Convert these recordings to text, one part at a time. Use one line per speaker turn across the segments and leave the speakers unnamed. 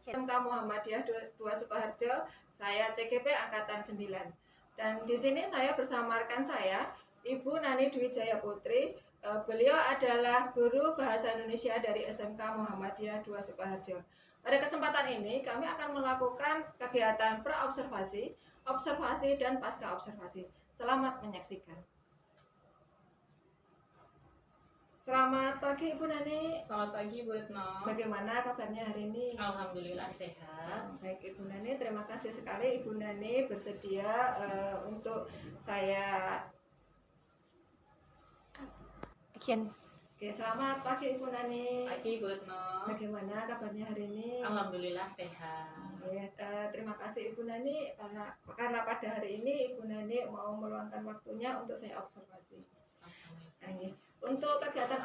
SMK Muhammadiyah 2 Sukoharjo, saya CGP Angkatan 9. Dan di sini saya bersama rekan saya, Ibu Nani Dwi Jaya Putri. Beliau adalah guru bahasa Indonesia dari SMK Muhammadiyah 2 Sukoharjo. Pada kesempatan ini kami akan melakukan kegiatan pra-observasi, observasi, dan pasca observasi. Selamat menyaksikan. Selamat pagi Ibu Nani.
Selamat pagi Bu Retno.
Bagaimana kabarnya hari ini?
Alhamdulillah sehat.
Baik Ibu Nani, terima kasih sekali Ibu Nani bersedia untuk saya action. Oke, selamat pagi Ibu Nani.
Pagi Bu Retno.
Bagaimana kabarnya hari ini?
Alhamdulillah sehat.
Terima kasih Ibu Nani karena pada hari ini Ibu Nani mau meluangkan waktunya untuk saya observasi. Untuk kegiatan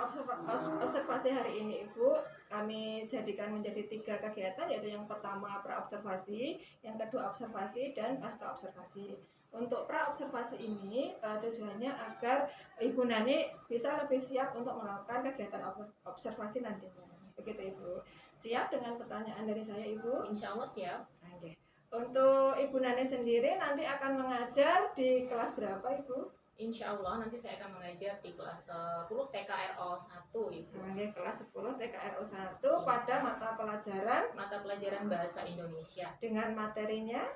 observasi hari ini Ibu, kami jadikan menjadi 3 kegiatan, yaitu yang pertama pra-observasi, yang kedua observasi, dan pasca observasi. Untuk pra-observasi ini tujuannya agar Ibu Nani bisa lebih siap untuk melakukan kegiatan observasi nantinya. Begitu Ibu. Siap dengan pertanyaan dari saya Ibu?
Insya Allah siap.
Oke. Untuk Ibu Nani sendiri nanti akan mengajar di kelas berapa Ibu?
Insya Allah nanti saya akan mengajar di kelas 10 TKRO 1 Ibu.
Kelas 10 TKRO 1 pada mata
pelajaran bahasa Indonesia
dengan materinya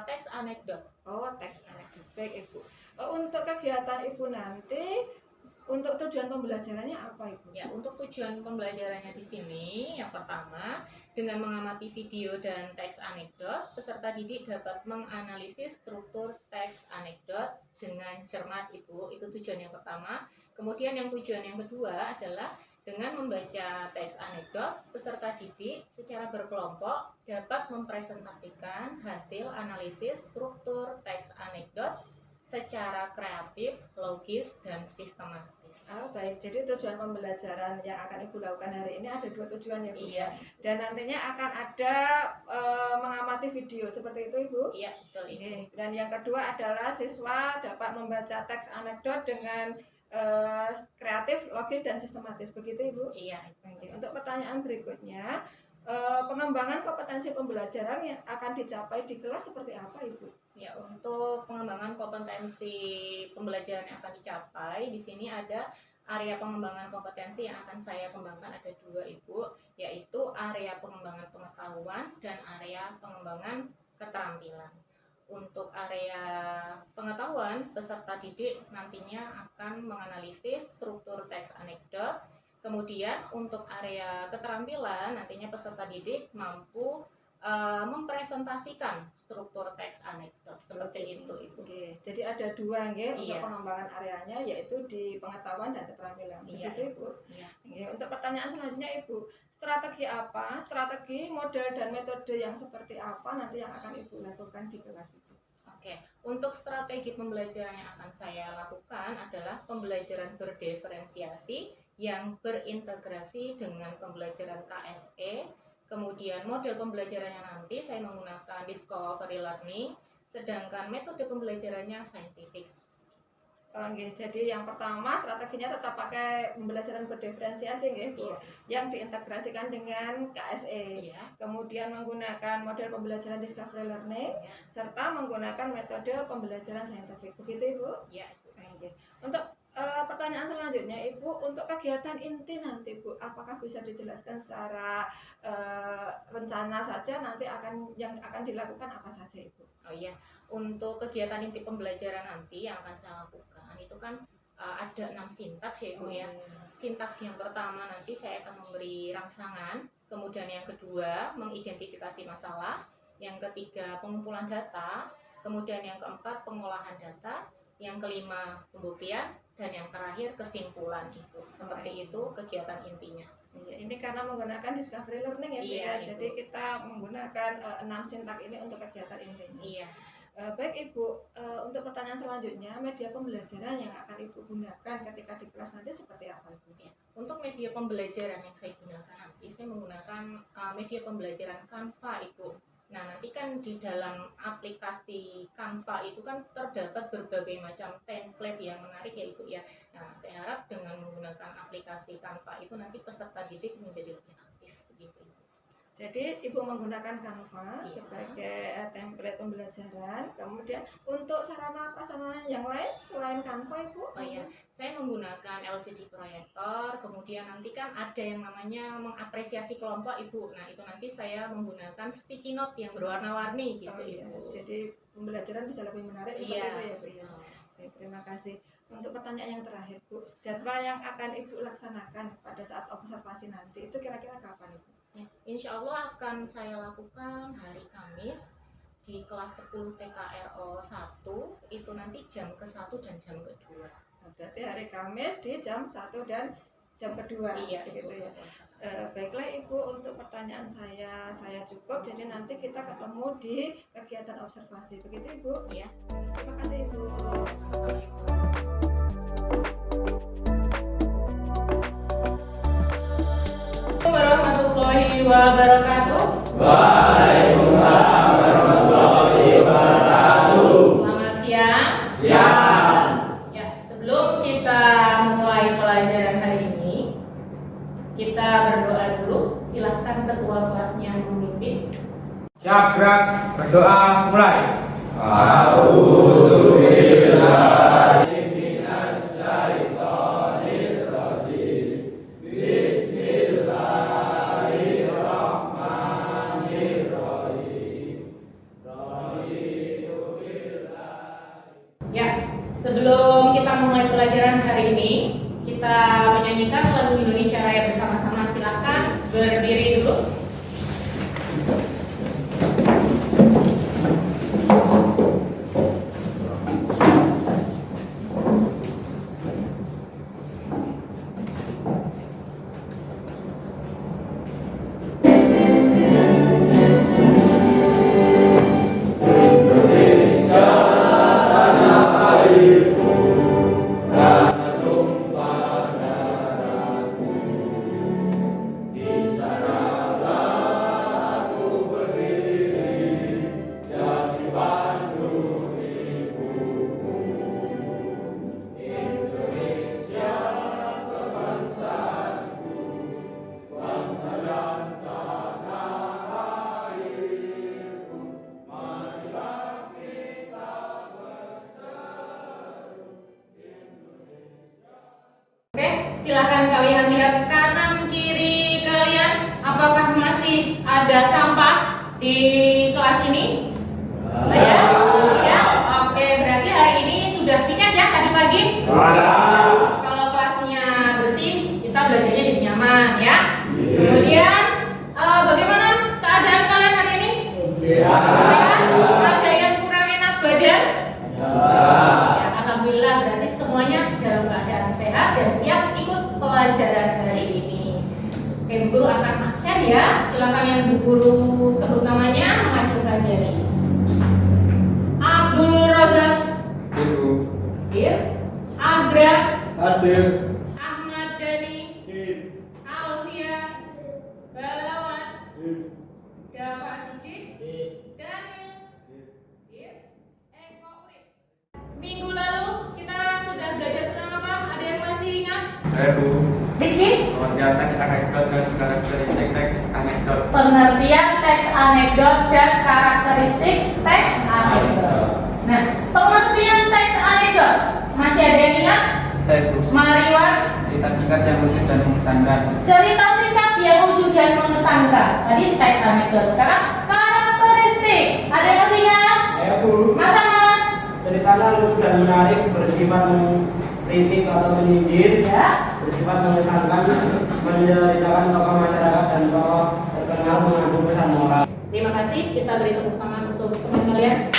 teks anekdot.
Teks anekdot. Baik Ibu. Untuk kegiatan Ibu nanti, untuk tujuan pembelajarannya apa Ibu?
Ya, untuk tujuan pembelajarannya di sini yang pertama, dengan mengamati video dan teks anekdot, peserta didik dapat menganalisis struktur teks anekdot dengan cermat Ibu. Itu tujuan yang pertama. Kemudian yang tujuan yang kedua adalah dengan membaca teks anekdot, peserta didik secara berkelompok dapat mempresentasikan hasil analisis struktur teks anekdot secara kreatif, logis, dan sistematis.
Baik, jadi tujuan pembelajaran yang akan Ibu lakukan hari ini ada 2 tujuan ya Bu?
Iya.
Dan nantinya akan ada mengamati video, seperti itu Ibu?
Iya, betul Ibu.
Dan yang kedua adalah siswa dapat membaca teks anekdot dengan kreatif, logis, dan sistematis, begitu Ibu?
Iya.
Untuk pertanyaan berikutnya, pengembangan kompetensi pembelajaran yang akan dicapai di kelas seperti apa Ibu?
Ya, untuk pengembangan kompetensi pembelajaran yang akan dicapai, di sini ada area pengembangan kompetensi yang akan saya kembangkan, ada 2 Ibu, yaitu area pengembangan pengetahuan dan area pengembangan keterampilan. Untuk area pengetahuan, peserta didik nantinya akan menganalisis struktur teks anekdot. Kemudian untuk area keterampilan, nantinya peserta didik mampu mempresentasikan struktur teks anekdot seperti itu Ibu.
Jadi ada 2 untuk pengembangan areanya, yaitu di pengetahuan dan keterampilan. Begitu Ibu. Untuk pertanyaan selanjutnya Ibu, strategi, model, dan metode yang seperti apa nanti yang akan Ibu lakukan di kelas itu?
Untuk strategi pembelajaran yang akan saya lakukan adalah pembelajaran berdiferensiasi yang berintegrasi dengan pembelajaran KSE. Kemudian model pembelajarannya nanti saya menggunakan discovery learning, sedangkan metode pembelajarannya scientific.
Jadi yang pertama strateginya tetap pakai pembelajaran berdiferensiasi yang diintegrasikan dengan KSE. Kemudian menggunakan model pembelajaran discovery learning serta menggunakan metode pembelajaran scientific. Begitu Ibu? Untuk pertanyaan selanjutnya Ibu, untuk kegiatan inti nanti Bu, apakah bisa dijelaskan secara rencana saja nanti yang akan dilakukan apa saja Ibu?
Untuk kegiatan inti pembelajaran nanti yang akan saya lakukan itu kan ada 6 sintaks ya Ibu ya. Sintaks yang pertama nanti saya akan memberi rangsangan, kemudian yang kedua mengidentifikasi masalah, yang ketiga pengumpulan data, kemudian yang keempat pengolahan data, yang kelima pembuktian, dan yang terakhir kesimpulan Ibu. Seperti itu kegiatan intinya.
Ini karena menggunakan discovery learning ya. Jadi kita menggunakan 6 sintak ini untuk kegiatan intinya. Baik Ibu, untuk pertanyaan selanjutnya, media pembelajaran yang akan Ibu gunakan ketika di kelas nanti seperti apa Ibu?
Untuk media pembelajaran yang saya gunakan nanti, saya menggunakan media pembelajaran Canva Ibu. Nah, nanti kan di dalam aplikasi Canva itu kan terdapat berbagai macam template yang menarik ya Ibu ya. Nah, saya harap dengan menggunakan aplikasi Canva itu nanti peserta didik menjadi lebih aktif begitu Ibu.
Jadi Ibu menggunakan Canva sebagai template pembelajaran. Kemudian untuk sarana prasarana yang lain selain Canva Ibu?
Oh iya, saya menggunakan LCD proyektor. Kemudian nanti kan ada yang namanya mengapresiasi kelompok Ibu. Nah itu nanti saya menggunakan sticky note yang berwarna-warni gitu.
Oh iya,
Ibu.
jadi pembelajaran bisa lebih menarik seperti itu ya Bu ya. Oke, terima kasih. Untuk pertanyaan yang terakhir Bu, jadwal yang akan Ibu laksanakan pada saat observasi nanti itu kira-kira kapan Ibu?
Ya, insya Allah akan saya lakukan hari Kamis di kelas 10 TKRO 1 itu nanti jam ke-1 dan jam ke-2.
Nah, berarti hari Kamis di jam 1 dan jam kedua.
Iya,
begitu
Ibu.
ya. Baiklah Ibu, untuk pertanyaan saya cukup. Jadi nanti kita ketemu di kegiatan observasi. Begitu Ibu?
Iya.
Terima kasih Ibu.
Sama-sama, Ibu. Warahmatullahi wabarakatuh.
Waalaikumsalam warahmatullahi wabarakatuh.
Selamat siang.
Siang.
Ya, sebelum kita mulai pelajaran hari ini, kita berdoa dulu. Silahkan ketua kelasnya memimpin.
Siap, gerak, berdoa, mulai. A'udzubillahi minasyaitonir rajim. Bismillahirrahmanirrahim.
Ya, sebelum kita mulai pelajaran hari ini, kita menyanyikan lagu Indonesia Raya bersama-sama. Silahkan berdiri dulu. Silakan kalian lihat kanan kiri kalian, apakah masih ada sampah di kelas ini? Ya, ya. Oke, berarti hari ini sudah piket ya tadi pagi? Kalau kelasnya bersih, kita belajarnya jadi nyaman ya. Kemudian bagaimana keadaan kalian hari ini? Sehat? Ada yang kurang enak badan? Ya, alhamdulillah berarti semuanya dalam keadaan sehat dan siap ikut pelajaran hari ini. Oke, Bu Guru akan absen ya. Silakan yang Bu Guru sebut namanya mengajukan diri. Abdul Razak. Hadir. Agra.
Hadir.
Ahmad Dhani. Alfian. Balawan. Dava Siddiq. Daniel. Eko Urip. Minggu lalu kita sudah belajar tentang apa? Ada yang masih ingat?
Saya Bu.
Rizky?
Pengertian teks anekdot dan karakteristik teks anekdot.
Pengertian teks anekdot dan karakteristik teks anekdot. Nah, pengertian teks anekdot masih ada yang ingat?
Saya Bu.
Mariwan,
Cerita singkat yang lucu dan mengesankan.
cerita singkat yang lucu dan mengesankan. Tadi teks anekdot. Sekarang karakteristik. Ada yang masih ingat?
Saya Bu,
Mas Ahmad?
ceritanya lucu dan menarik, bersifat mengkritik atau menyindir,
Ya.
bersifat mengesankan, menceritakan tokoh masyarakat dan tokoh terkenal mengandung pesan moral.
Terima kasih. Kita beri tepuk tangan untuk teman kalian.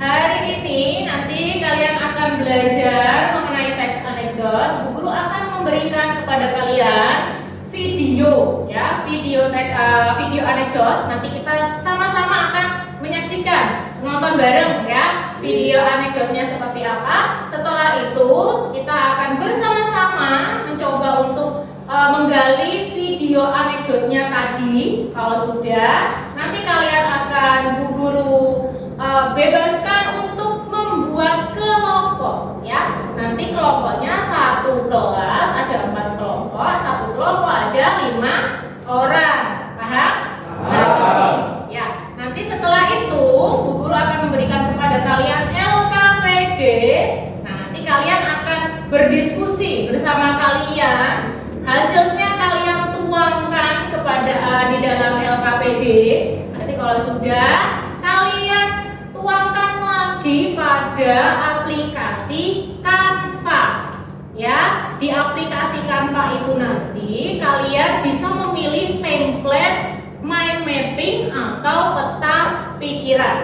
Hari ini nanti kalian akan belajar mengenai teks anekdot. Bu Guru akan memberikan kepada kalian video, ya, video anekdot. Nanti kita sama-sama akan menyaksikan, nonton bareng, ya, video anekdotnya seperti apa. Setelah itu kita akan bersama-sama mencoba untuk menggali video anekdotnya tadi. Kalau sudah, nanti kalian akan Bu Guru bebaskan untuk membuat kelompok, ya. Nanti kelompoknya satu kelas ada 4 kelompok. orang. Paham? Ya, nanti setelah itu Bu Guru akan memberikan kepada kalian LKPD. Nah, nanti kalian akan berdiskusi bersama kalian. Hasilnya kalian tuangkan kepada di dalam LKPD. Nanti kalau sudah kalian tuangkan lagi pada aplikasi Canva. Ya, di aplikasi Canva itu nanti kalian bisa memilih template mind mapping atau peta pikiran.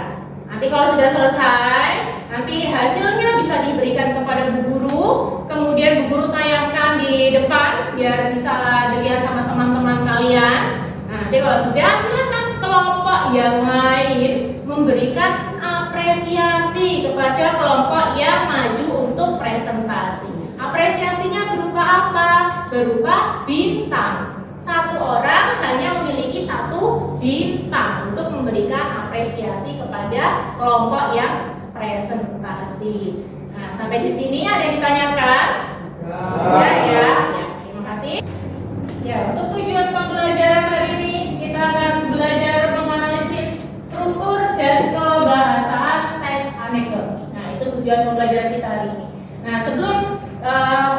Nanti kalau sudah selesai, nanti hasilnya bisa diberikan kepada Bu Guru, kemudian Bu Guru tayangkan di depan biar bisa dilihat sama teman-teman kalian. Nah, nanti kalau sudah, silakan kelompok yang lain memberikan apresiasi kepada kelompok yang maju untuk presentasi. Apresiasinya berupa apa? Berupa bintang. Satu orang hanya memiliki 1 bintang untuk memberikan apresiasi kepada kelompok yang presentasi. Nah, sampai di sini ada yang ditanyakan? Ya, terima kasih. Ya, untuk tujuan pembelajaran hari ini kita akan belajar menganalisis struktur dan kebahasaan teks anekdot. Nah, itu tujuan pembelajaran kita hari ini. Nah, sebelum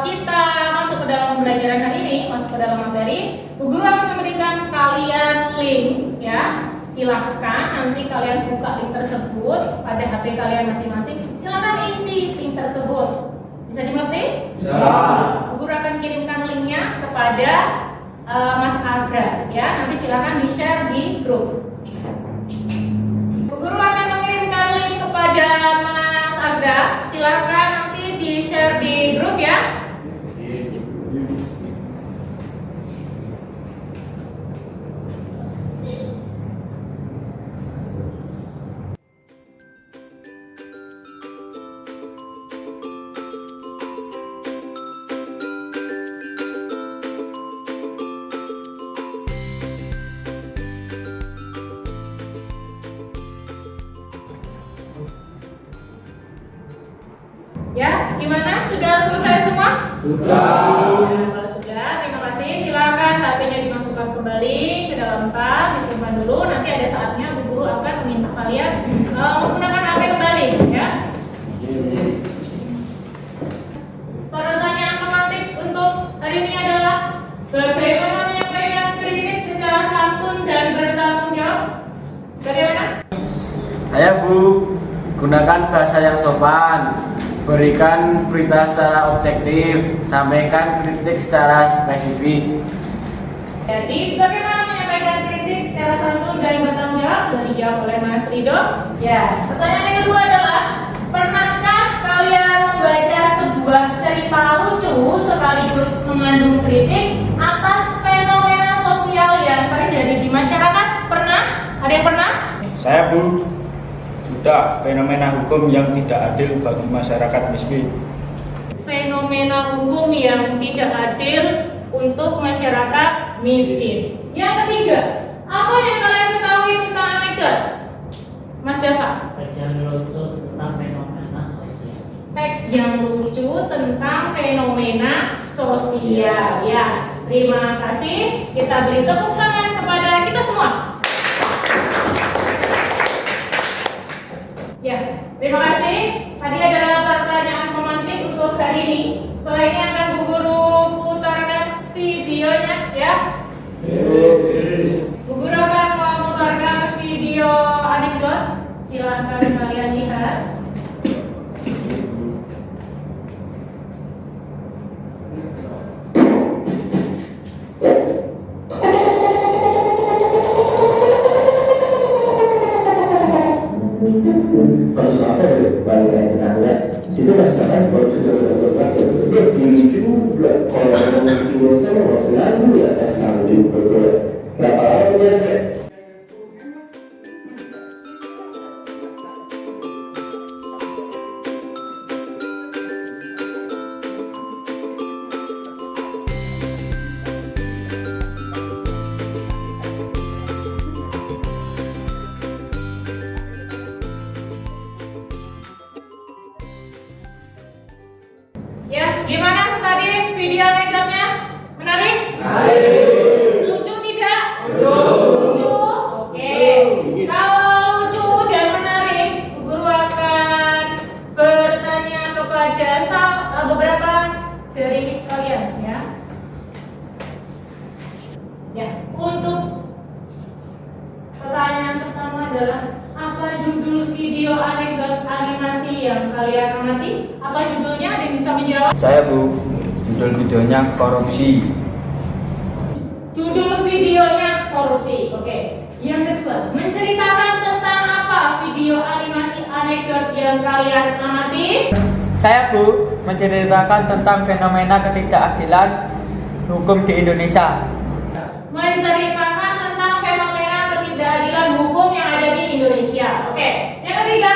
kita masuk ke dalam pembelajaran hari ini, masuk ke dalam materi, Bu Guru akan memberikan kalian link, ya. Silahkan nanti kalian buka link tersebut pada HP kalian masing-masing. Silahkan isi link tersebut. Bisa dimengerti?
Bisa.
Bu Guru akan kirimkan linknya kepada Mas Agra, ya. Nanti silahkan di-share di grup. Bu Guru akan mengirimkan link kepada Mas Agra. Silahkan nanti di-share di grup, ya. Ya, gimana? Sudah selesai semua?
Sudah.
Kalau sudah, terima kasih. Silakan HP-nya dimasukkan kembali ke dalam tas, disimpan dulu. Nanti ada saatnya Bu Guru akan meminta kalian menggunakan HP kembali, ya. Pertanyaan pemantik untuk hari ini adalah bagaimana menyampaikan kritik secara santun dan bertanggung jawab? Bagaimana?
Ayo Bu, gunakan bahasa yang sopan. Berikan berita secara objektif, sampaikan kritik secara spesifik.
Jadi, bagaimana menyampaikan kritik secara santun dan bertanggung jawab? Sudah dijawab oleh Mas Rido. Ya, pertanyaan yang kedua adalah, pernahkah kalian membaca sebuah cerita lucu sekaligus mengandung kritik atas fenomena sosial yang terjadi di masyarakat? Pernah? Ada yang pernah?
Saya Bu, sudah fenomena hukum yang tidak adil bagi masyarakat miskin.
Fenomena hukum yang tidak adil untuk masyarakat miskin. Yang ketiga, apa yang kalian ketahui tentang anekdot? Mas Dava?
Teks yang lucu tentang fenomena sosial.
Teks yang lucu tentang fenomena sosial. Ya, terima kasih. Kita beri tepuk tangan kepada kita semua. Ya, terima kasih. Tadi adalah pertanyaan pemantik untuk hari ini. Setelah ini akan Bu Guru putarkan videonya, ya. Bu Guru akan memutarkan video anekdot. Silakan kalian lihat.
kasus apa ya balik tetangga situ kasus apa baru sudah berbagai dia tinggi juga kalau ngomong di desa mau selalu ya asal juga berapa lama ya.
Ya, gimana tadi video anekdotnya? Menarik? Lucu tidak? Ya, untuk pertanyaan pertama adalah apa judul video anekdot animasi yang kalian amati? Apa judulnya? Ada yang bisa menjawab?
Saya Bu, judul videonya korupsi.
Judul videonya korupsi. Oke. Yang kedua, menceritakan tentang apa video animasi anekdot yang kalian amati?
Saya Bu, menceritakan tentang fenomena ketidakadilan hukum di Indonesia.
Menceritakan tentang fenomena ketidakadilan hukum yang ada di Indonesia. Oke. Yang ketiga,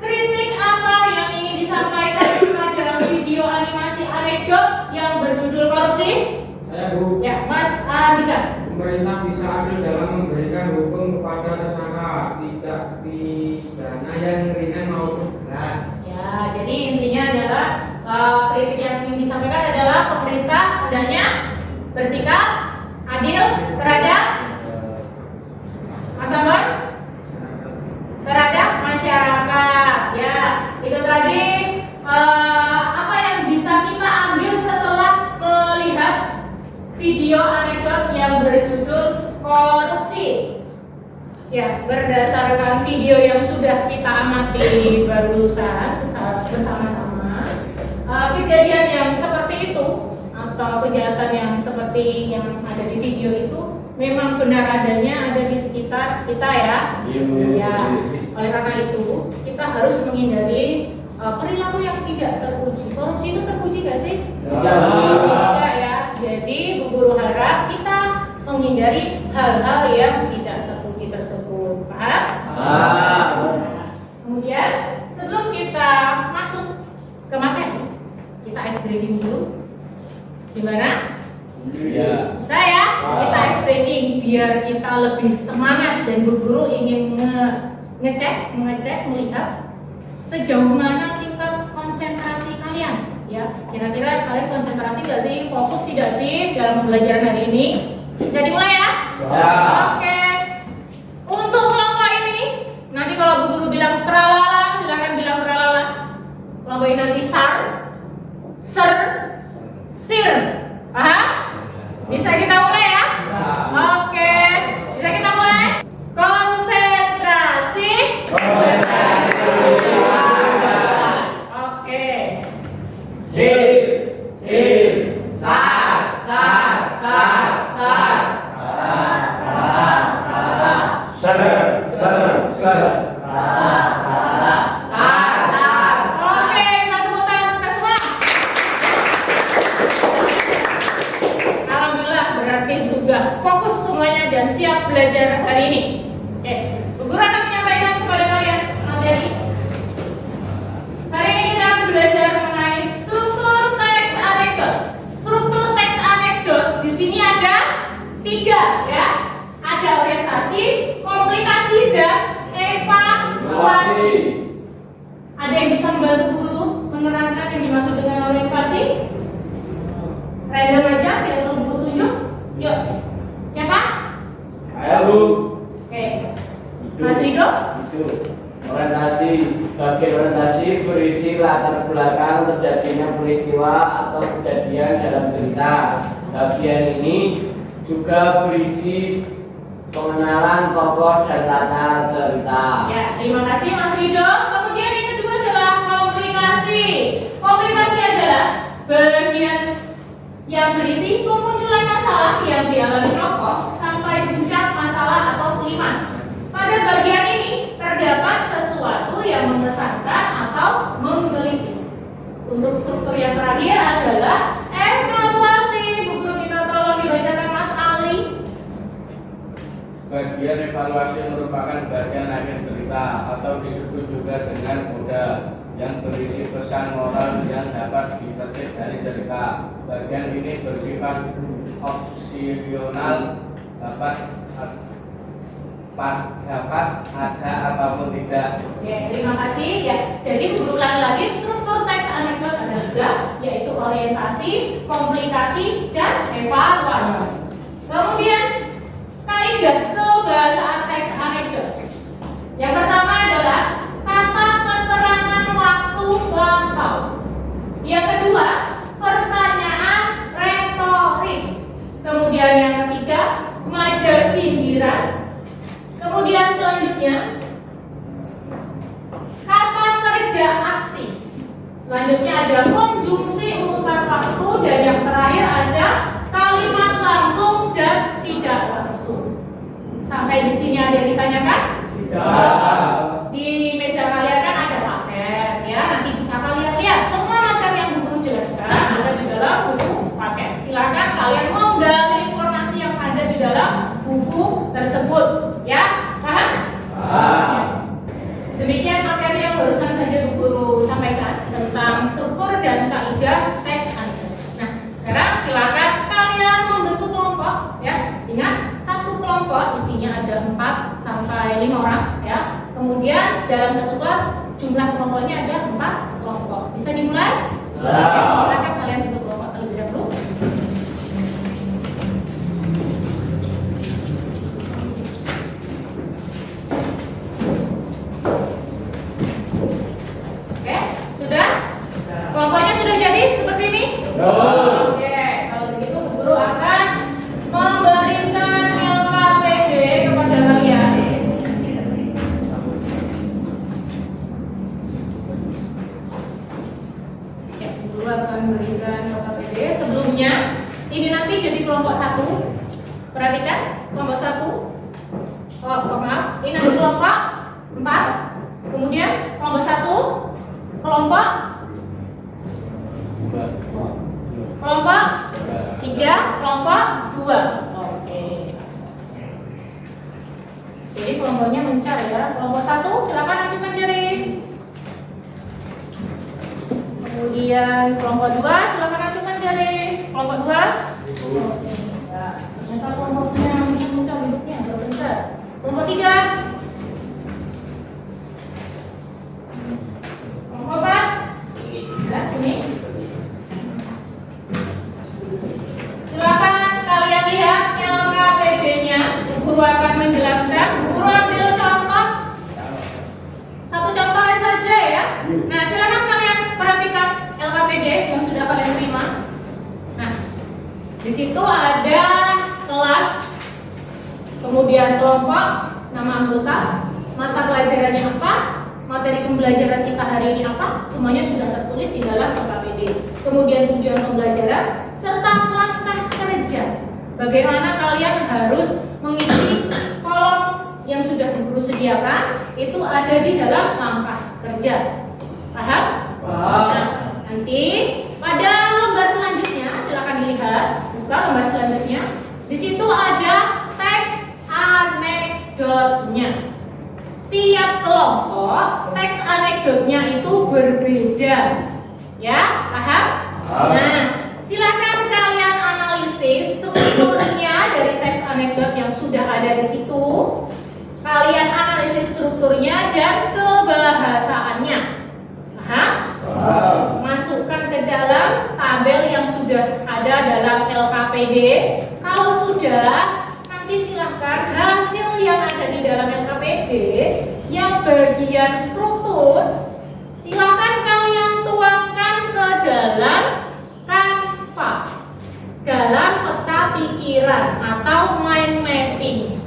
kritik apa yang ingin disampaikan dalam video animasi anekdot yang berjudul korupsi?
Saya Bu,
Ya, Mas Andika.
pemerintah bisa adil dalam memberikan hukum kepada tersangka, tidak pidana yang ringan maupun berat.
Ya, jadi intinya adalah kritik yang ingin disampaikan adalah pemerintah hendaknya bersikap adil terhadap Mas Ambon, terhadap masyarakat. Ya, itu tadi apa yang bisa kita ambil setelah melihat video anekdot yang berjudul korupsi. Ya, berdasarkan video yang sudah kita amati barusan bersama-sama, kejadian yang seperti itu atau kejahatan yang seperti yang ada di video itu memang benar adanya ada di sekitar kita ya. Ya, oleh karena itu kita harus menghindari perilaku yang tidak terpuji. Korupsi itu terpuji gak sih? Tidak ya. Jadi Bu Guru harap kita menghindari hal-hal yang tidak terpuji tersebut. Paham? Nah, kemudian sebelum kita masuk ke materi, kita ice breaking dulu. Gimana?
Iya.
Saya kita ice breaking biar kita lebih semangat dan Bu Guru ingin mengecek melihat sejauh mana tingkat konsentrasi kalian. Ya, kira-kira kalian konsentrasi nggak sih? Fokus tidak sih dalam pembelajaran hari ini? Bisa dimulai ya?
Ya.
Oke. Untuk kelompok ini, nanti kalau Bu Guru bilang tralala, silakan bilang tralala. Kelompok ini nanti sar, ser, sir. Paham? Bisa kita mulai ya? Oke. Bisa kita mulai? Konsentrasi. Oke. Oke, kita tepuk tangan untuk semua. Alhamdulillah, berarti sudah fokus semuanya dan siap belajar hari ini. Oke, Bu Guru akan menyampaikan kepada kalian materi. Hari ini kita akan belajar mengenai struktur teks anekdot. Struktur teks anekdot di sini ada 3 ya. Ada orientasi, komplikasi, dan evaluasi. Ada yang bisa membantu Bu Guru menerangkan yang dimaksud dengan orientasi? Random aja, tidak perlu buku tunjuk. Yuk, siapa?
Ayo Bu.
Oke, Mas Rido.
Orientasi, bagian orientasi berisi latar belakang terjadinya peristiwa atau kejadian dalam cerita. Bagian ini juga berisi pengenalan tokoh dan latar cerita.
Ya, terima kasih Mas Rido. Kemudian yang kedua adalah komplikasi. Komplikasi adalah bagian yang berisi pemunculan masalah yang dialami tokoh sampai puncak masalah atau klimaks. Pada bagian ini terdapat sesuatu yang mengesankan atau menggelitik. Untuk struktur yang terakhir adalah evaluasi. Bu Guru minta tolong dibacakan Mas Ali.
Bagian evaluasi merupakan bagian akhir cerita atau disebut juga dengan coda yang berisi pesan moral yang dapat dipetik dari cerita. Bagian ini bersifat opsional, dapat ada ataupun tidak.
Ya, terima kasih ya. Jadi berulang lagi struktur teks anekdot ada 3, yaitu orientasi, komplikasi, dan evaluasi. Kemudian kaidah kebahasaan teks anekdot. Yang pertama adalah kata keterangan waktu lampau. Yang kedua, pertanyaan retoris. Kemudian yang ketiga, Selanjutnya ada konjungsi urutan waktu, dan yang terakhir ada kalimat langsung dan tidak langsung. Sampai di sini ada yang ditanyakan?
Tidak.
Di meja kalian kan ada paket ya, nanti bisa kalian lihat semua materi yang guru jelaskan ada di dalam buku paket. Silakan kalian menggali informasi yang ada di dalam buku tersebut ya, paham? Ya. Demikian materi yang barusan saja guru sampaikan tentang struktur dan kaidah teks anekdot. Nah, sekarang silakan kalian membentuk kelompok ya. Ingat, satu kelompok isinya ada 4 sampai 5 orang ya. Kemudian dalam satu kelas jumlah kelompoknya ada 4 kelompok. Bisa dimulai? Silakan kalian bentuk kelompok terlebih dahulu. Oke, sudah? Kelompoknya sudah jadi seperti ini? Oke, kalau begitu guru akan memberikan LKPD kepada kalian. Ya, guru akan memberikan LKPD. Sebelumnya, ini nanti jadi kelompok 1. Perhatikan, kelompok 1. Oh, maaf, ini nanti kelompok 4. Kemudian kelompok 1, kelompok 3, kelompok 2. Oke. Jadi kelompoknya mencar ya. Kelompok 1 silakan ajukan jari. Kemudian kelompok 2 silakan ajukan jari. Kelompok 2. Oh, sini. Ya, ternyata kelompoknya mencar bentuknya agak besar. Kelompok 3. Kelompok 4. Ya, sini. Silakan kalian lihat LKPD-nya. Guru akan menjelaskan. Guru ambil contoh. Satu contoh saja ya. Nah, silakan kalian perhatikan LKPD yang sudah kalian terima. Nah, di situ ada kelas, kemudian kelompok, nama anggota, mata pelajarannya apa, materi pembelajaran kita hari ini apa, semuanya sudah tertulis di dalam LKPD. Kemudian tujuan pembelajaran serta langkah kerja. Bagaimana kalian harus mengisi kolom yang sudah guru sediakan, itu ada di dalam langkah kerja. Paham? Nah, nanti pada lembar selanjutnya silakan dilihat, buka lembar selanjutnya. Di situ ada teks anekdotnya. Tiap kelompok teks anekdotnya itu berbeda. Ya, paham? Nah, silakan kalian analisis strukturnya dari teks anekdot yang sudah ada di situ. Kalian analisis strukturnya dan kebahasaannya. Paham? Masukkan ke dalam tabel yang sudah ada dalam LKPD. Kalau sudah, nanti silahkan hasil yang ada di dalam LKPD yang bagian struktur, silakan kalian tuangkan ke dalam Canva, dalam peta pikiran atau mind mapping.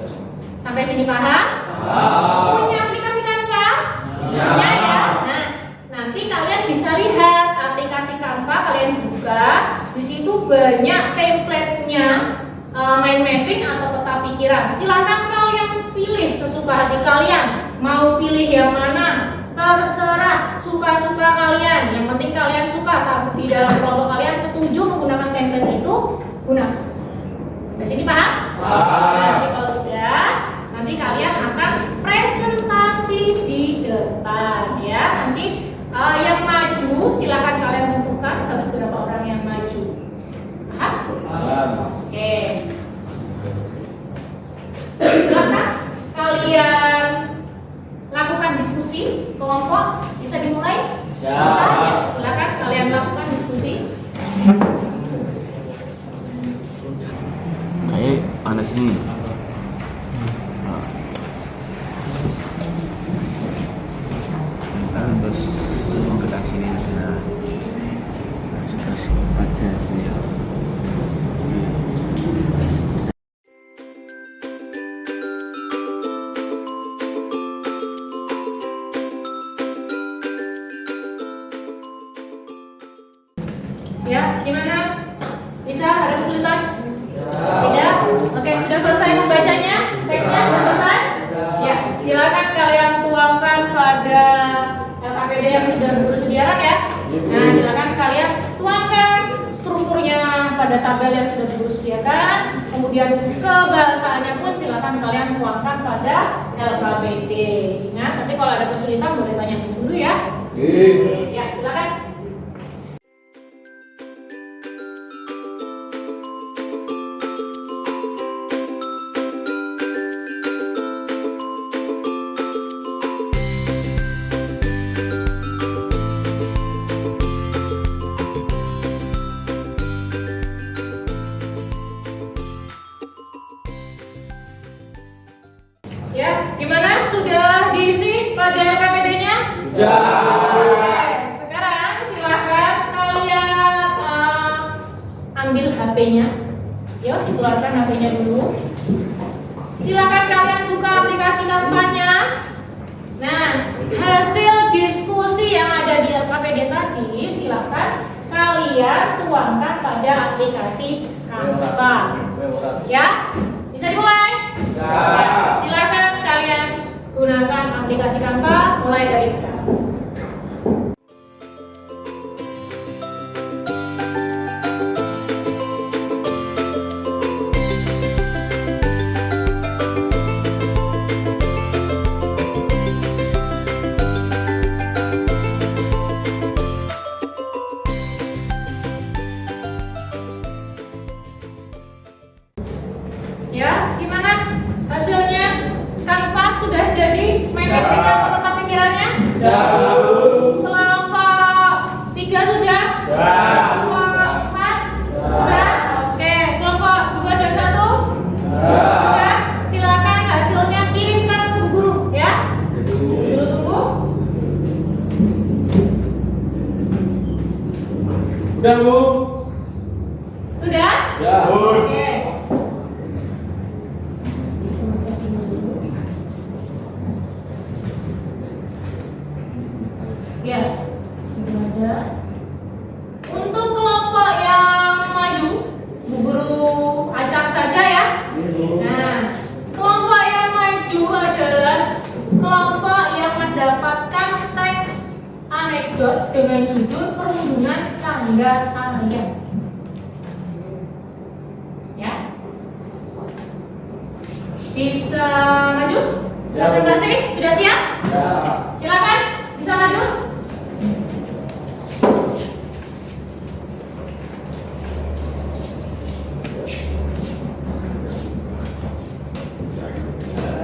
Sampai sini paham? Punya aplikasi Canva? Punya ya. Nah, nanti kalian bisa lihat aplikasi Canva, kalian buka, di situ banyak template-nya. Mind mapping atau peta pikiran. Silahkan kalian pilih sesuka hati kalian. Mau pilih yang mana? Terserah, suka-suka kalian. Yang penting kalian suka. Di dalam kelompok kalian setuju menggunakan template itu, gunakan. Di sini paham? Nanti kalau sudah, nanti kalian akan presentasi di depan ya. Nanti yang maju silahkan kalian tentukan harus berapa orang yang maju. Paham? Oke. Silakan kalian lakukan diskusi kelompok. Bisa dimulai? Bisa ya. Silakan kalian lakukan diskusi.
Baik, mana sini? Terus mau ke sini ada terus baca sini.
sudah diburu sediakan. Kemudian kebahasaannya pun silakan kalian tuangkan pada LKPD. Ingat, nanti kalau ada kesulitan boleh tanya dulu ya. Ya, silakan. Ya, gimana? Sudah diisi pada LKPD-nya?
Sudah.
Oke, sekarang silahkan kalian ambil HP-nya. Yuk, dikeluarkan HP-nya dulu. Silahkan kalian buka aplikasi kampanye. Nah, hasil diskusi yang ada di LKPD tadi, silahkan kalian tuangkan pada aplikasi kampanye. Ya, bisa dimulai? Ya, silakan kalian gunakan aplikasi Canva mulai dari sekarang. Ya, gimana hasilnya? Canva sudah jadi main hatinya atau tetap pikirannya? Kelompok 3 sudah? Kelompok 4? Sudah? Oke, kelompok 2 dan 1? Sudah? Silakan hasilnya kirimkan ke Bu Guru ya. Dulu tunggu.
Udah, Bu.
Sudah?
Ya.
Oke. Ya, sudah ada. Untuk kelompok yang maju, Bu Guru acak saja ya. Nah, kelompok yang maju adalah kelompok yang mendapatkan teks anekdot dengan judul Perundungan Tangga Saya. Ya, bisa maju? Presentasi sudah siap? Silakan, bisa maju.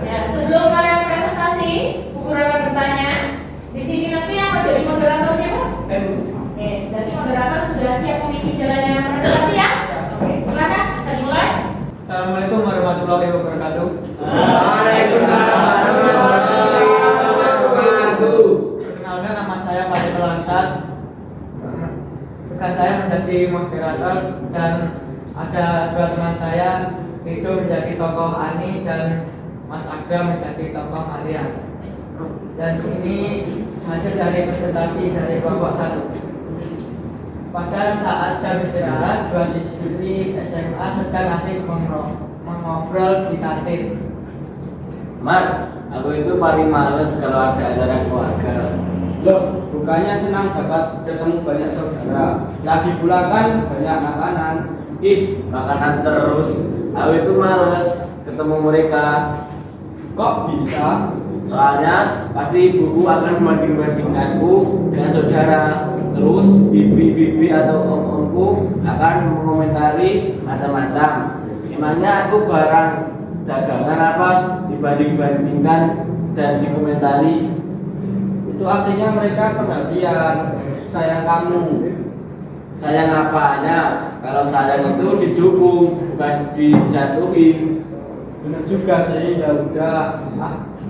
Ya, sebelum kalian presentasi, Bu Guru akan bertanya. Di sini nanti yang menjadi moderator siapa? Oke, jadi moderator sudah siap memimpin jalannya presentasi ya? Oke, silakan, bisa dimulai.
Assalamualaikum warahmatullahi wabarakatuh.
Waalaikumsalam warahmatullahi wabarakatuh.
Perkenalkan, nama saya Farid Al-Asad. Tugas saya menjadi moderator dan ada 2 teman saya, itu menjadi tokoh Ani dan Mas Agra menjadi tokoh Maria. Dan ini hasil dari presentasi dari kelompok 1. Pada saat jam istirahat, 2 siswi SMA sedang asik mengobrol di kantin.
Mar, aku itu paling males kalau ada acara keluarga.
Loh, bukannya senang dapat ketemu banyak saudara. Lagi pula kan banyak makanan.
Ih, makanan terus. Aku itu males ketemu mereka.
Kok bisa?
Soalnya pasti ibuku akan membanding-bandingkanku dengan saudara. Terus bibi-bibi atau om-omku akan mengomentari macam-macam. Emangnya aku barang dagangan apa dibanding-bandingkan dan dikomentari?
Itu artinya mereka perhatian, sayang kamu.
Sayang apanya? Kalau sayang itu didukung, bukan dijatuhi.
Benar juga sih, ya udah.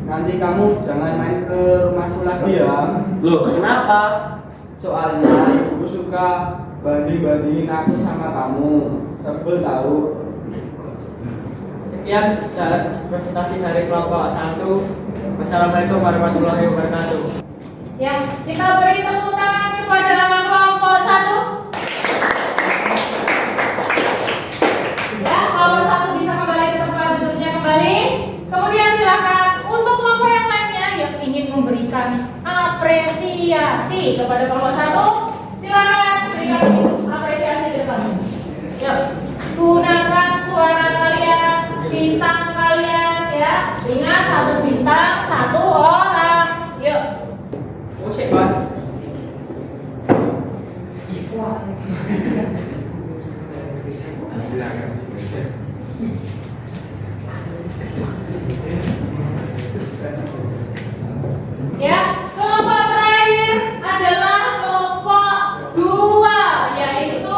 Nanti kamu jangan main ke rumahku lagi ya.
Loh, kenapa?
Soalnya ibuku suka banding-bandingin aku sama kamu. Sebel tahu.
Sekian presentasi dari kelompok 1. Wassalamualaikum warahmatullahi wabarakatuh.
Ya, kita beri tepuk tangan kepada kelompok 1. Ya, kelompok 1 bisa kembali ke tempat duduknya kembali. Kemudian silakan untuk kelompok yang lainnya yang ingin memberikan apresiasi kepada kelompok 1, silakan berikan apresiasi ke depan. Ya, Ingat, 1 bintang, 1 orang. Yuk.
Oh, sik, Pak.
Ya, kelompok terakhir adalah kelompok 2, yaitu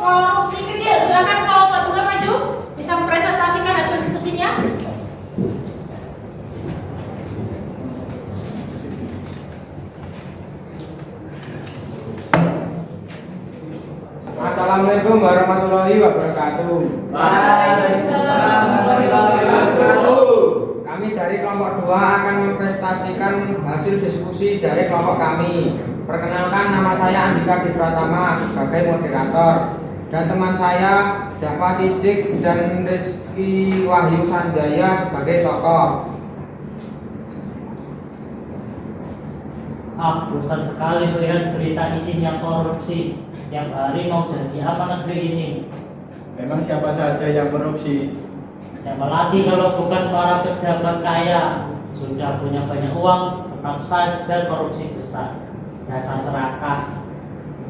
korupsi kecil. Silakan kelompok 2 maju, bisa mempresentasikan hasil diskusinya.
Assalamualaikum warahmatullahi wabarakatuh.
Waalaikumsalam warahmatullahi wabarakatuh.
Kami dari kelompok 2 akan mempresentasikan hasil diskusi dari kelompok kami. Perkenalkan, nama saya Andika Pratama sebagai moderator dan teman saya Dava Sidik dan Rizky Wahyu Sanjaya sebagai tokoh.
Bosan sekali melihat berita isinya korupsi. Tiap hari mau jadi apa negeri ini?
Memang siapa saja yang korupsi?
Siapa lagi kalau bukan para pejabat kaya? Sudah punya banyak uang, tetap saja korupsi besar. Dasar serakah.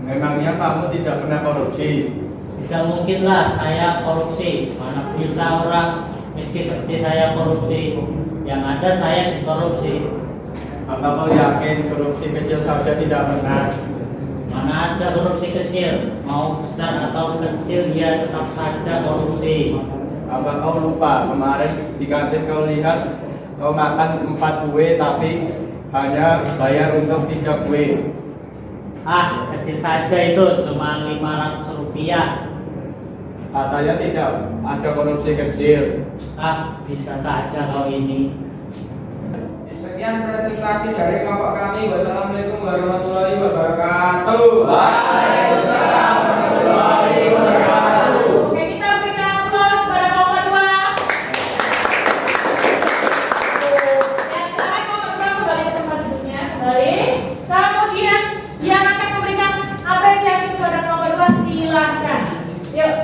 Memangnya kamu tidak pernah korupsi?
Tidak mungkinlah saya korupsi. Mana bisa orang miskin seperti saya korupsi? Yang ada saya dikorupsi.
Apa kau yakin korupsi kecil saja tidak pernah?
Mana ada korupsi kecil? Mau besar atau kecil dia tetap saja korupsi.
Apa kau lupa kemarin di kantin kau lihat kau makan 4 kue tapi hanya bayar untuk 3 kue?
Kecil saja itu, cuma 500 rupiah.
Katanya tidak ada korupsi kecil.
Bisa saja kau ini.
Sekian presentasi dari kelompok kami. Wassalamualaikum warahmatullahi wabarakatuh.
Waalaikumsalam warahmatullahi wabarakatuh.
Oke, kita berikan aplaus pada kelompok 2. Ya, sekarang kelompok 2 kembali ke tempat duduknya. Kembali. Kemudian yang akan memberikan apresiasi kepada kelompok 2, silakan. Yuk.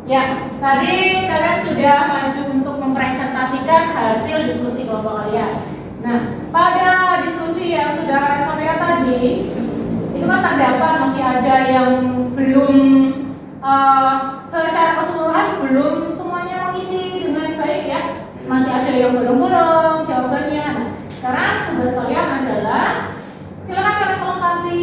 Ya, tadi kalian sudah maju untuk mempresentasikan hasil diskusi kelompok kalian. Nah, pada diskusi yang sudah kalian sampaikan tadi, itu kan terdapat masih ada yang belum secara keseluruhan belum semuanya mengisi dengan baik ya. Masih ada yang belum jawabannya. Nah, sekarang tugas kalian adalah silakan kalian melengkapi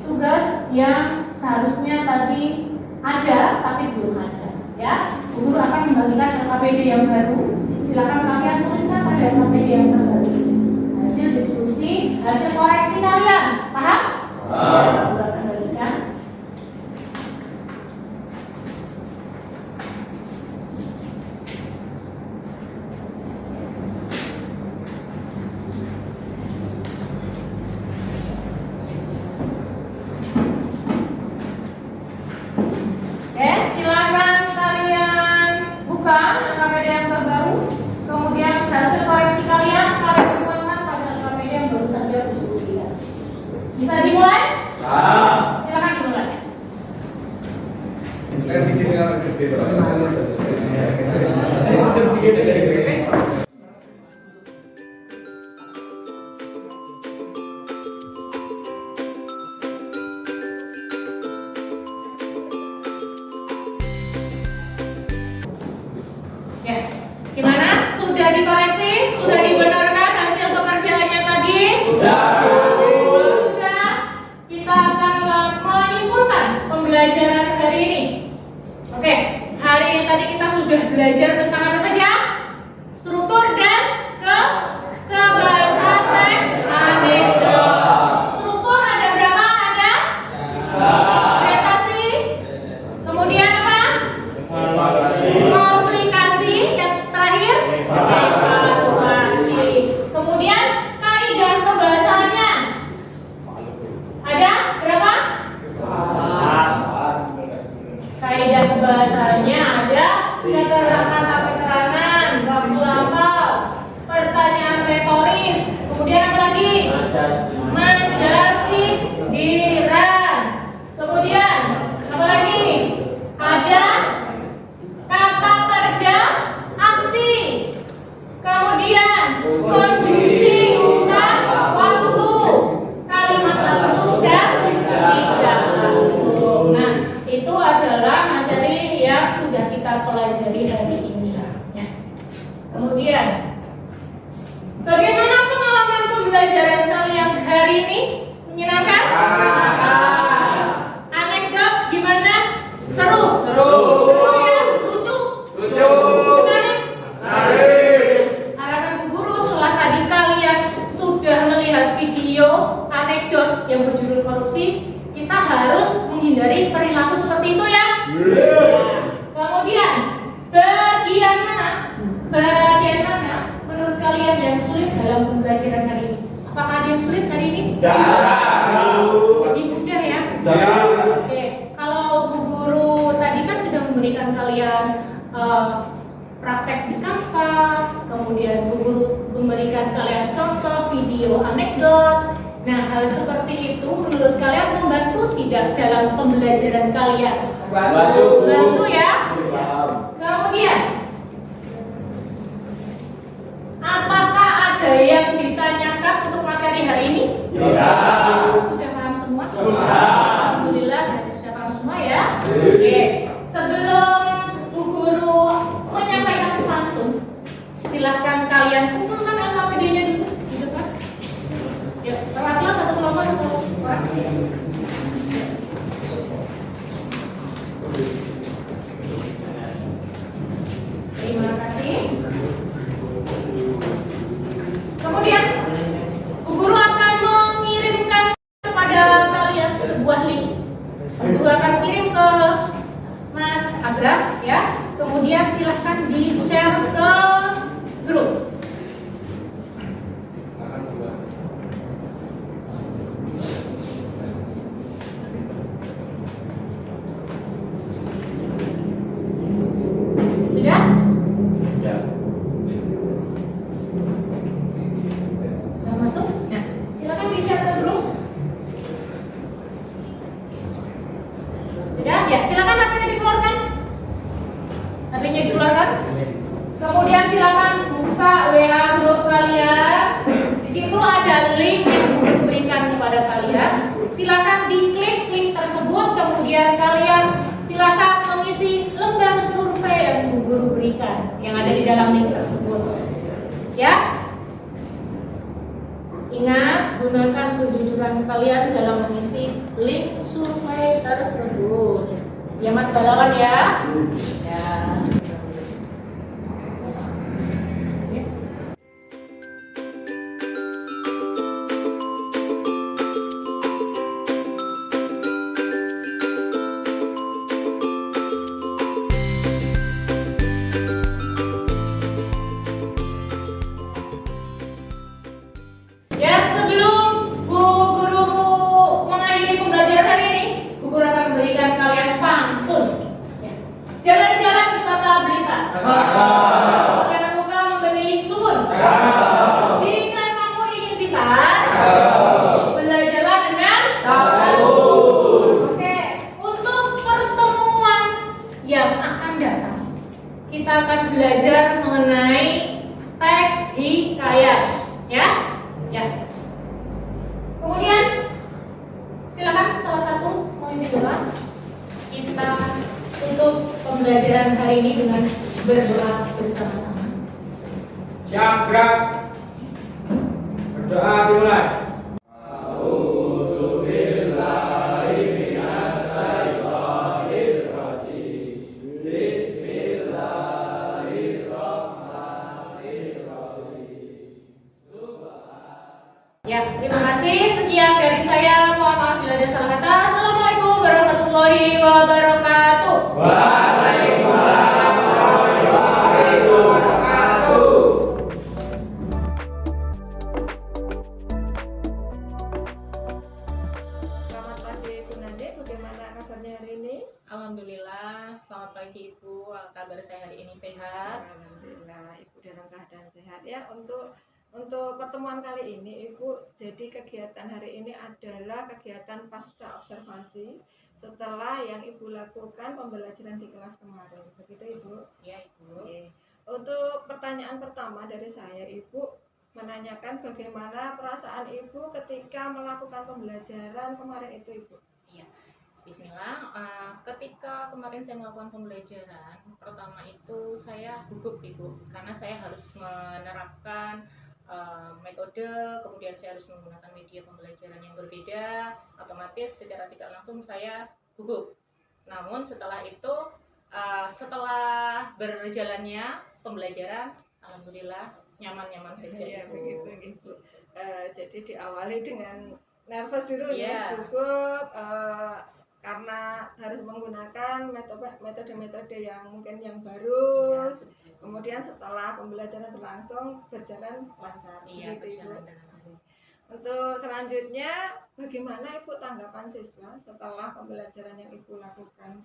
tugas yang seharusnya tadi ada tapi belum ada. Ya, guru akan membagikan LKPD yang baru. Silakan kalian tuliskan pada LKPD yang terbaru hasil diskusi, hasil koreksi kalian. Paham? Guru akan bagikan. Oke, silakan kalian buka LKPD yang terbaru. Kemudian hasil koreksi kalian tuangkan pada LKPD yang baru saja diskusikan. Bisa dimulai? Silakan dimulai. Ya, gimana? Sudah dikoreksi? Sudah dibenarkan hasil pekerjaannya tadi? Sudah. Kita akan menyimpulkan pembelajaran hari ini. Oke, hari ini tadi kita sudah belajar tentang apa saja? Struktur dan kebahasaan teks anekdot. Struktur ada berapa? Ada? Orientasi. Kemudian apa? Komplikasi. Yang terakhir? Evaluasi. Kemudian kaidah kebahasaannya ada berapa? Kaidah kebahasaannya ada kata-kata kita pelajari hari ini. Ya. Kemudian, bagaimana pengalaman pembelajaran kalian hari ini? Menyenangkan? Anekdot gimana? Seru? Seru ya? Lucu? Lucu. Menarik? Menarik. Harapan Bu Guru setelah tadi kalian sudah melihat video anekdot yang berjudul korupsi, kita harus menghindari perilaku seperti itu ya. Nah, kemudian bagian mana menurut kalian yang sulit dalam pembelajaran hari ini? Apakah ada yang sulit hari ini? Jadi mudah ya. Oke, kalau Bu Guru tadi kan sudah memberikan kalian praktek di Canva, kemudian Bu Guru memberikan kalian contoh video anekdot. Nah, hal seperti itu menurut kalian membantu tidak dalam pembelajaran kalian? Membantu ya. Kemudian, apakah ada yang ditanyakan untuk materi hari ini? Sudah paham semua? Sudah. Alhamdulillah, sudah paham semua ya. Oke. Sebelum Bu Guru menyampaikan langsung, silakan kalian kumpulkan LKPD-nya dulu di depan. Ya, perwakilan satu kelompok satu orang. Terima kasih. Kemudian, Bu Guru akan mengirimkan kepada kalian sebuah link. Bu Guru akan kirim ke Mas Agra, ya. Kemudian silahkan di-share ke grup. Sudah? Sudah masuk? Nah, silakan di-share ke grup. Sudah? Ya, silakan HP-nya dikeluarkan. HP-nya dikeluarkan. Kemudian silakan buka WA grup kalian. Di situ ada link yang saya berikan kepada kalian. Silakan diklik link tersebut. Kemudian kalian silakan mengisi lembar survei yang Bu Guru berikan yang ada di dalam link tersebut. Ya. Ingat, gunakan kejujuran kalian dalam mengisi link survei tersebut. Ya Mas Balawan ya. Ya. Ya, sebelum Bu Guru mengakhiri pembelajaran hari ini, Bu Guru akan memberikan kalian pantun. Ya. Jalan-jalan ke kota Blitar. Jangan lupa membeli sumun. Jika kamu ingin pintar, belajarlah dengan Oke, untuk pertemuan yang akan datang, kita akan belajar mengenai teks hikayat. Ya. Ya. Kemudian silakan salah satu memimpin doa. Kita tutup pembelajaran hari ini dengan berdoa bersama-sama.
Siap, gerak. Berdoa dimulai.
Ya, terima kasih. Sekian dari saya. Mohon maaf bila ada salah kata. Assalamualaikum warahmatullahi wabarakatuh.
Waalaikumsalam warahmatullahi wabarakatuh.
Selamat pagi Ibu Nani, bagaimana kabarnya hari ini?
Alhamdulillah. Selamat pagi Ibu. Kabar saya hari ini sehat.
Alhamdulillah, Ibu dalam keadaan sehat ya. Untuk pertemuan kali ini, Ibu, jadi kegiatan hari ini adalah kegiatan pasca observasi setelah yang Ibu lakukan pembelajaran di kelas kemarin. Begitu, Ibu?
Ya, Ibu.
Oke. Untuk pertanyaan pertama dari saya, Ibu menanyakan bagaimana perasaan Ibu ketika melakukan pembelajaran kemarin itu, Ibu?
Iya. Bismillah. Ketika kemarin saya melakukan pembelajaran, pertama itu saya gugup Ibu, karena saya harus menerapkan metode, kemudian saya harus menggunakan media pembelajaran yang berbeda, otomatis secara tidak langsung saya gugup. Namun setelah itu, setelah berjalannya pembelajaran, alhamdulillah nyaman-nyaman saja
Ya,
Ibu.
begitu Ibu. Jadi diawali dengan nervous dulu
Iya.
ya, gugup, karena harus menggunakan metode-metode yang mungkin yang baru. Kemudian setelah pembelajaran berlangsung berjalan lancar.
Iya,
Begitu, Ibu.
berjalan dengan lancar.
Untuk selanjutnya, bagaimana Ibu tanggapan siswa setelah pembelajaran yang Ibu lakukan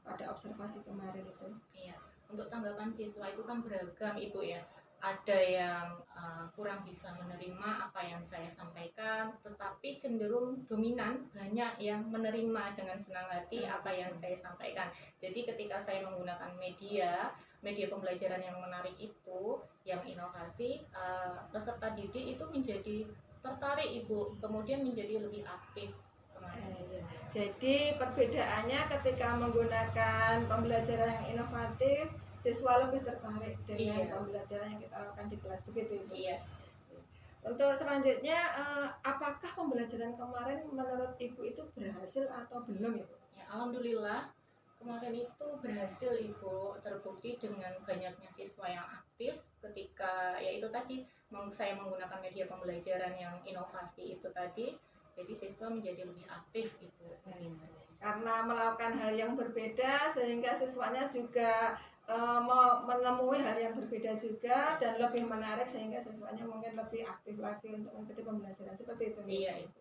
pada observasi kemarin itu?
Iya, untuk tanggapan siswa itu kan beragam Ibu ya. Ada yang kurang bisa menerima apa yang saya sampaikan, tetapi cenderung dominan banyak yang menerima dengan senang hati apa yang saya sampaikan. Jadi ketika saya menggunakan media pembelajaran yang menarik itu, yang inovasi, peserta didik itu menjadi tertarik Ibu, kemudian menjadi lebih aktif.
Jadi perbedaannya ketika menggunakan pembelajaran yang inovatif, siswa lebih tertarik dengan pembelajaran yang kita lakukan di kelas, begitu Ibu?
Iya.
Untuk selanjutnya, apakah pembelajaran kemarin menurut Ibu itu berhasil atau belum Ibu?
Ya, alhamdulillah kemarin itu berhasil Ibu, terbukti dengan banyaknya siswa yang aktif ketika yaitu tadi saya menggunakan media pembelajaran yang inovasi itu tadi, jadi siswa menjadi lebih aktif Ibu.
Karena melakukan hal yang berbeda sehingga siswanya juga menemui hal yang berbeda juga dan lebih menarik sehingga siswanya mungkin lebih aktif lagi untuk mengikuti pembelajaran seperti itu.
Iya Ibu.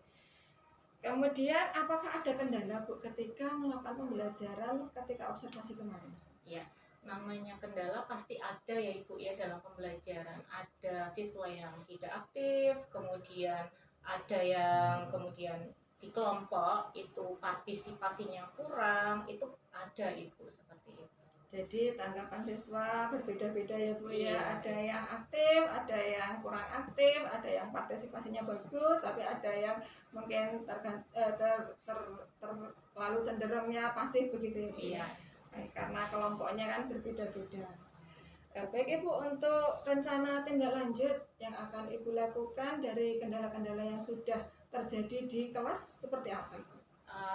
Kemudian apakah ada kendala Bu ketika melakukan pembelajaran ketika observasi kemarin?
Ya, namanya kendala pasti ada ya Ibu ya dalam pembelajaran. Ada siswa yang tidak aktif, kemudian ada yang kemudian di kelompok itu partisipasinya kurang, itu ada Ibu seperti itu.
Jadi tanggapan siswa berbeda-beda ya Bu ya.
Iya.
Ada yang aktif, ada yang kurang aktif, ada yang partisipasinya bagus, tapi ada yang mungkin terlalu cenderungnya pasif begitu ya Bu.
Iya.
Karena kelompoknya kan berbeda-beda. Baik Ibu, untuk rencana tindak lanjut yang akan Ibu lakukan dari kendala-kendala yang sudah terjadi di kelas seperti apa Ibu?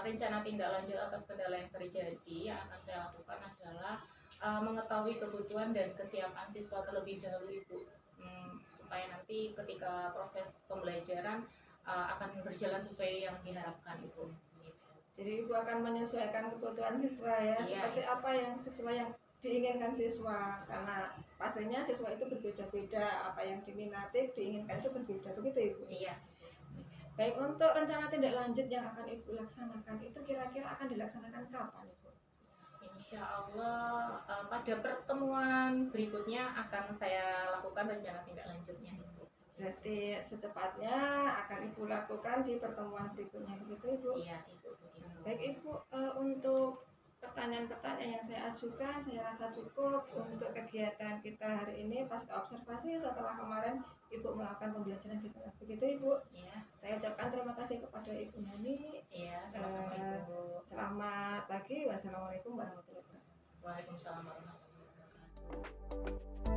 Rencana tindak lanjut atas kendala yang terjadi yang akan saya lakukan adalah mengetahui kebutuhan dan kesiapan siswa terlebih dahulu Ibu, supaya nanti ketika proses pembelajaran akan berjalan sesuai yang diharapkan Ibu.
Jadi Ibu akan menyesuaikan kebutuhan siswa ya,
Iya,
seperti apa yang sesuai yang diinginkan siswa, karena pastinya siswa itu berbeda-beda, apa yang diminati diinginkan itu berbeda, begitu Ibu?
Iya.
Baik, untuk rencana tindak lanjut yang akan Ibu laksanakan itu kira-kira akan dilaksanakan kapan Ibu?
Insya Allah pada pertemuan berikutnya akan saya lakukan rencana tindak lanjutnya Ibu.
Berarti secepatnya akan Ibu lakukan di pertemuan berikutnya, begitu Ibu?
Iya Ibu, begitu.
Baik Ibu, untuk pertanyaan-pertanyaan yang saya ajukan saya rasa cukup untuk kegiatan kita hari ini pasca observasi setelah kemarin Ibu melakukan pembelajaran di kelas, begitu Ibu?
Iya.
Saya ucapkan terima kasih kepada Ibu Nani.
Iya, sama-sama Ibu.
Selamat pagi, wassalamualaikum warahmatullahi wabarakatuh.
Waalaikumsalam warahmatullahi wabarakatuh.